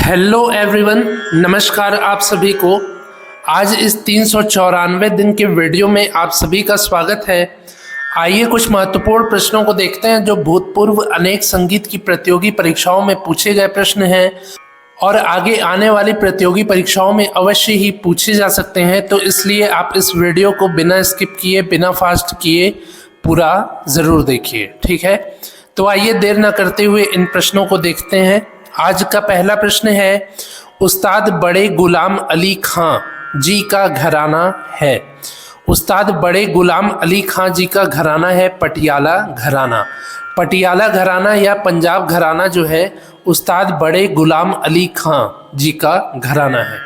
Hello everyone, नमस्कार आप सभी को। आज इस 394 दिन के वीडियो में आप सभी का स्वागत है। आइए कुछ महत्वपूर्ण प्रश्नों को देखते हैं जो भूतपूर्व अनेक संगीत की प्रतियोगी परीक्षाओं में पूछे गए प्रश्न हैं और आगे आने वाली प्रतियोगी परीक्षाओं में अवश्य ही पूछे जा सकते हैं। तो इसलिए आप इस वीडियो को बिना स्किप किए, बिना फास्ट किए पूरा ज़रूर देखिए, ठीक है। तो आइए देर न करते हुए इन प्रश्नों को देखते हैं। आज का पहला प्रश्न है, उस्ताद बड़े गुलाम अली खां जी का घराना है। उस्ताद बड़े गुलाम अली खां जी का घराना है पटियाला घराना। पटियाला घराना या पंजाब घराना जो है उस्ताद बड़े गुलाम अली खां जी का घराना है।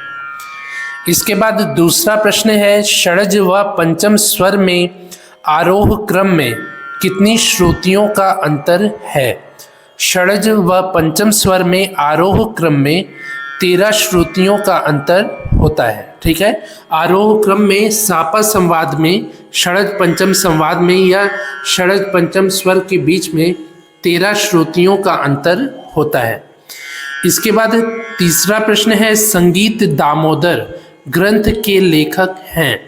इसके बाद दूसरा प्रश्न है, षड्ज व पंचम स्वर में आरोह क्रम में कितनी श्रुतियों का अंतर है। षड्ज व पंचम स्वर में आरोह क्रम में 13 श्रुतियों का अंतर होता है, ठीक है। आरोह क्रम में सापा संवाद में, षड्ज पंचम संवाद में या षड्ज पंचम स्वर के बीच में 13 श्रुतियों का अंतर होता है। इसके बाद तीसरा प्रश्न है, संगीत दामोदर ग्रंथ के लेखक हैं।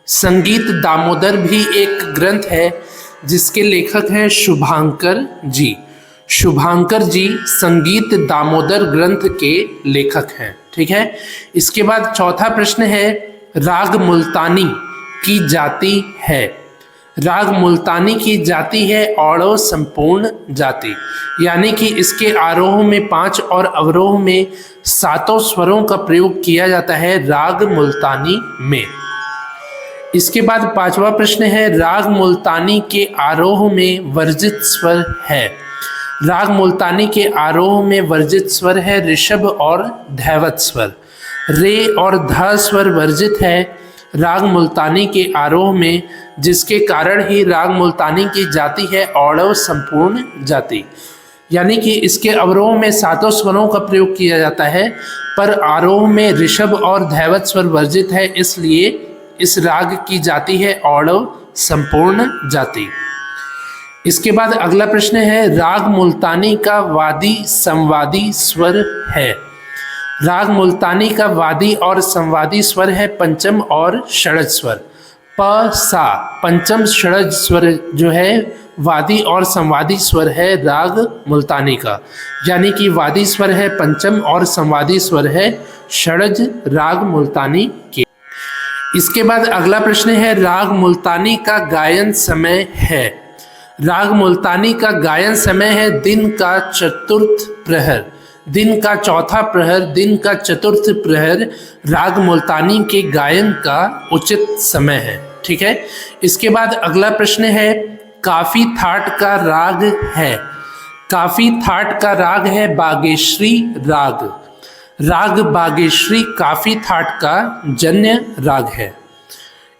संगीत दामोदर भी एक ग्रंथ है जिसके लेखक हैं शुभांकर जी। शुभांकर जी संगीत दामोदर ग्रंथ के लेखक हैं, ठीक है। इसके बाद चौथा प्रश्न है, राग मुल्तानी की जाति है। राग मुल्तानी की जाति है औड़व संपूर्ण जाति, यानी कि इसके आरोह में 5 और अवरोह में 7 स्वरों का प्रयोग किया जाता है राग मुल्तानी में। इसके बाद पांचवा प्रश्न है, राग मुल्तानी के आरोह में वर्जित स्वर है। राग मुल्तानी के आरोह में वर्जित स्वर है ऋषभ और धैवत स्वर। रे और ध स्वर वर्जित है राग मुल्तानी के आरोह में, जिसके कारण ही राग मुल्तानी की जाति है औड़व संपूर्ण जाति, यानी कि इसके अवरोह में 7 स्वरों का प्रयोग किया जाता है पर आरोह में ऋषभ और धैवत स्वर वर्जित है, इसलिए इस राग की जाति है औड़व संपूर्ण जाति। इसके बाद अगला प्रश्न है, राग मुल्तानी का वादी संवादी स्वर है। राग मुल्तानी का वादी और संवादी स्वर है पंचम और षड्ज स्वर। प सा पंचम षड्ज स्वर जो है वादी और संवादी स्वर है राग मुल्तानी का, यानी कि वादी स्वर है पंचम और संवादी स्वर है षड्ज राग मुल्तानी के। इसके बाद अगला प्रश्न है, राग मुल्तानी का गायन समय है। राग मुल्तानी का गायन समय है दिन का चतुर्थ प्रहर। दिन का चौथा प्रहर, दिन का चतुर्थ प्रहर राग मुल्तानी के गायन का उचित समय है, ठीक है। इसके बाद अगला प्रश्न है, काफी थाट का राग है। काफी थाट का राग है बागेश्री राग। राग बागेश्री काफी थाट का जन्य राग है।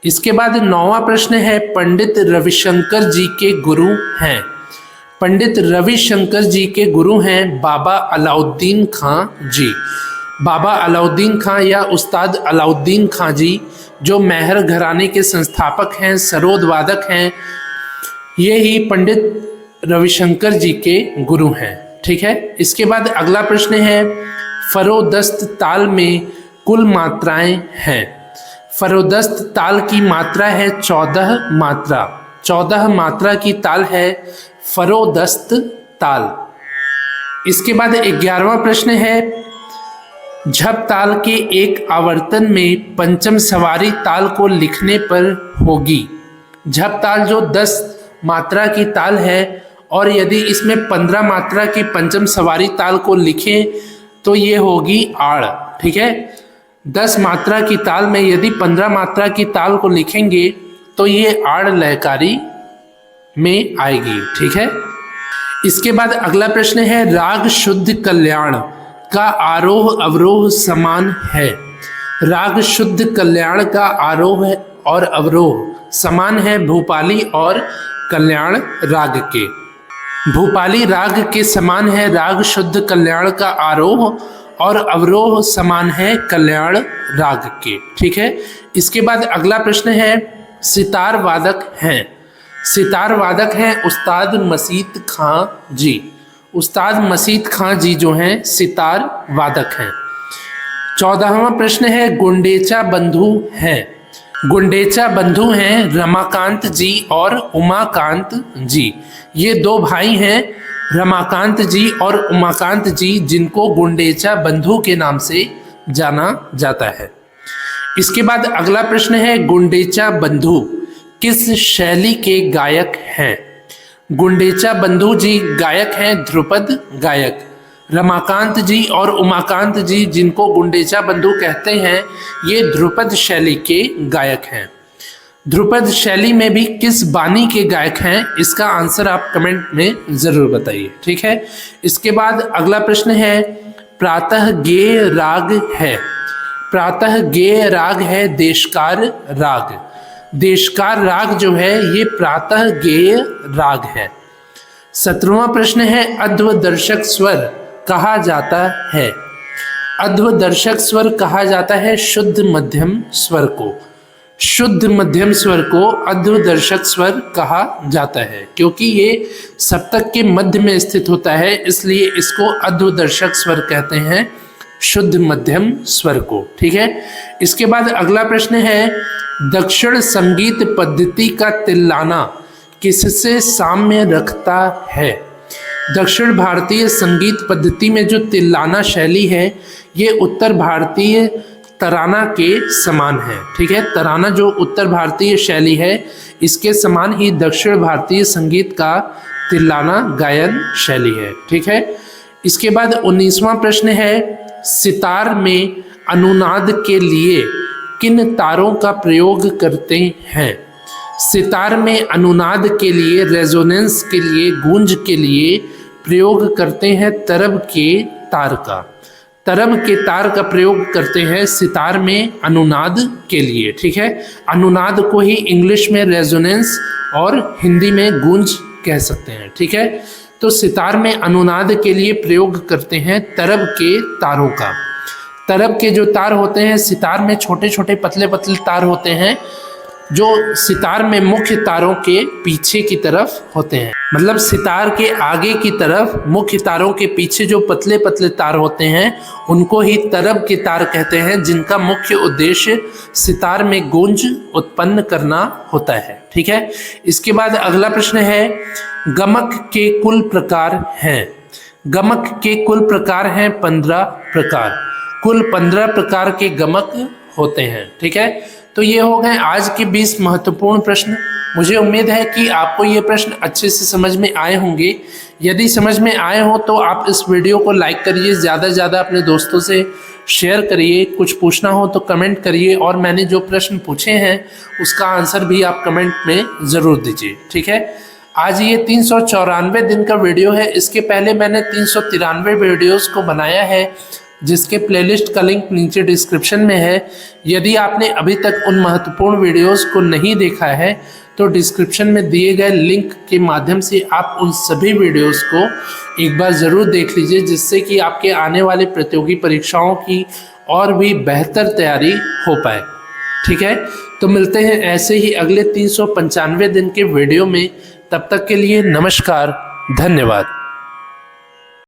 इसके बाद 9वां प्रश्न है, पंडित रविशंकर जी के गुरु हैं। पंडित रविशंकर जी के गुरु हैं बाबा अलाउद्दीन खां जी। बाबा अलाउद्दीन खां या उस्ताद अलाउद्दीन खां जी जो मेहर घराने के संस्थापक हैं, सरोद वादक हैं, ये ही पंडित रविशंकर जी के गुरु हैं, ठीक है। इसके बाद अगला प्रश्न है, फरोदस्त ताल में कुल मात्राएं हैं। फरोदस्त ताल की मात्रा है 14 मात्रा। 14 मात्रा की ताल है फरोदस्त ताल। इसके बाद 11वां प्रश्न है, झप ताल के एक आवर्तन में पंचम सवारी ताल को लिखने पर होगी। झप ताल जो 10 मात्रा की ताल है और यदि इसमें 15 मात्रा की पंचम सवारी ताल को लिखें तो ये होगी आड़, ठीक है। 10 मात्रा की ताल में यदि 15 मात्रा की ताल को लिखेंगे तो ये आड़ लयकारी में आएगी, ठीक है। इसके बाद अगला प्रश्न है, राग शुद्ध कल्याण का आरोह अवरोह समान है। राग शुद्ध कल्याण का आरोह और अवरोह समान है भूपाली और कल्याण राग के। भूपाली राग के समान है राग शुद्ध कल्याण का आरोह और अवरोह समान है कल्याण राग के, ठीक है। इसके बाद अगला प्रश्न है, सितार वादक हैं। सितार वादक हैं उस्ताद मसीत खां जी। उस्ताद मसीत खां जी जो हैं सितार वादक हैं। 14वां प्रश्न है गुंडेचा बंधु हैं। गुंडेचा बंधु हैं रमाकांत जी और उमाकांत जी। ये दो भाई हैं, रमाकांत जी और उमाकांत जी, जिनको गुंडेचा बंधु के नाम से जाना जाता है। इसके बाद अगला प्रश्न है गुंडेचा बंधु किस शैली के गायक हैं। गुंडेचा बंधु जी गायक हैं ध्रुपद गायक। रमाकांत जी और उमाकांत जी, जिनको गुंडेचा बंधु कहते हैं, ये ध्रुपद शैली के गायक हैं। ध्रुपद शैली में भी किस बानी के गायक हैं, इसका आंसर आप कमेंट में जरूर बताइए। ठीक है। इसके बाद अगला प्रश्न है प्रातः गेय राग है। प्रातः गेय राग है देशकार राग। देशकार राग जो है ये प्रातः गेय राग है। 17वां प्रश्न है अध्वदर्शक स्वर कहा जाता है। अध्वदर्शक स्वर कहा जाता है शुद्ध मध्यम स्वर को। शुद्ध मध्यम स्वर को अध्वदर्शक स्वर कहा जाता है, क्योंकि ये सप्तक के मध्य में स्थित होता है, इसलिए इसको अध्वदर्शक स्वर कहते हैं, शुद्ध मध्यम स्वर को। ठीक है। इसके बाद अगला प्रश्न है दक्षिण संगीत पद्धति का तिल्लाना किससे साम्य रखता है। दक्षिण भारतीय संगीत पद्धति में जो तिल्लाना शैली है ये उत्तर भारतीय तराना के समान है। ठीक है। तराना जो उत्तर भारतीय शैली है इसके समान ही दक्षिण भारतीय संगीत का तिल्लाना गायन शैली है। ठीक है। इसके बाद 19वां प्रश्न है सितार में अनुनाद के लिए किन तारों का प्रयोग करते हैं। सितार में अनुनाद के लिए, रेजोनेंस के लिए, गूंज के लिए प्रयोग करते हैं तरब के तार का। तरब के तार का प्रयोग करते हैं सितार में अनुनाद के लिए। ठीक है। अनुनाद को ही इंग्लिश में रेजोनेंस और हिंदी में गूंज कह सकते हैं। ठीक है। तो सितार में अनुनाद के लिए प्रयोग करते हैं तरब के तारों का। तरब के जो तार होते हैं सितार में छोटे छोटे पतले पतले तार होते हैं, जो सितार में मुख्य तारों के पीछे की तरफ होते हैं। मतलब सितार के आगे की तरफ मुख्य तारों के पीछे जो पतले पतले तार होते हैं उनको ही तरब के तार कहते हैं, जिनका मुख्य उद्देश्य सितार में गूंज उत्पन्न करना होता है। ठीक है। इसके बाद अगला प्रश्न है गमक के कुल प्रकार हैं। गमक के कुल प्रकार हैं 15 प्रकार। कुल 15 प्रकार के गमक होते हैं। ठीक है। तो ये हो गए आज के 20 महत्वपूर्ण प्रश्न। मुझे उम्मीद है कि आपको ये प्रश्न अच्छे से समझ में आए होंगे। यदि समझ में आए हो तो आप इस वीडियो को लाइक करिए, ज़्यादा से ज़्यादा अपने दोस्तों से शेयर करिए। कुछ पूछना हो तो कमेंट करिए, और मैंने जो प्रश्न पूछे हैं उसका आंसर भी आप कमेंट में ज़रूर दीजिए। ठीक है। आज ये 394 दिन का वीडियो है। इसके पहले मैंने 393 वीडियोज़ को बनाया है, जिसके प्लेलिस्ट का लिंक नीचे डिस्क्रिप्शन में है। यदि आपने अभी तक उन महत्वपूर्ण वीडियोस को नहीं देखा है तो डिस्क्रिप्शन में दिए गए लिंक के माध्यम से आप उन सभी वीडियोस को एक बार ज़रूर देख लीजिए, जिससे कि आपके आने वाले प्रतियोगी परीक्षाओं की और भी बेहतर तैयारी हो पाए। ठीक है। तो मिलते हैं ऐसे ही अगले 395 दिन के वीडियो में। तब तक के लिए नमस्कार, धन्यवाद।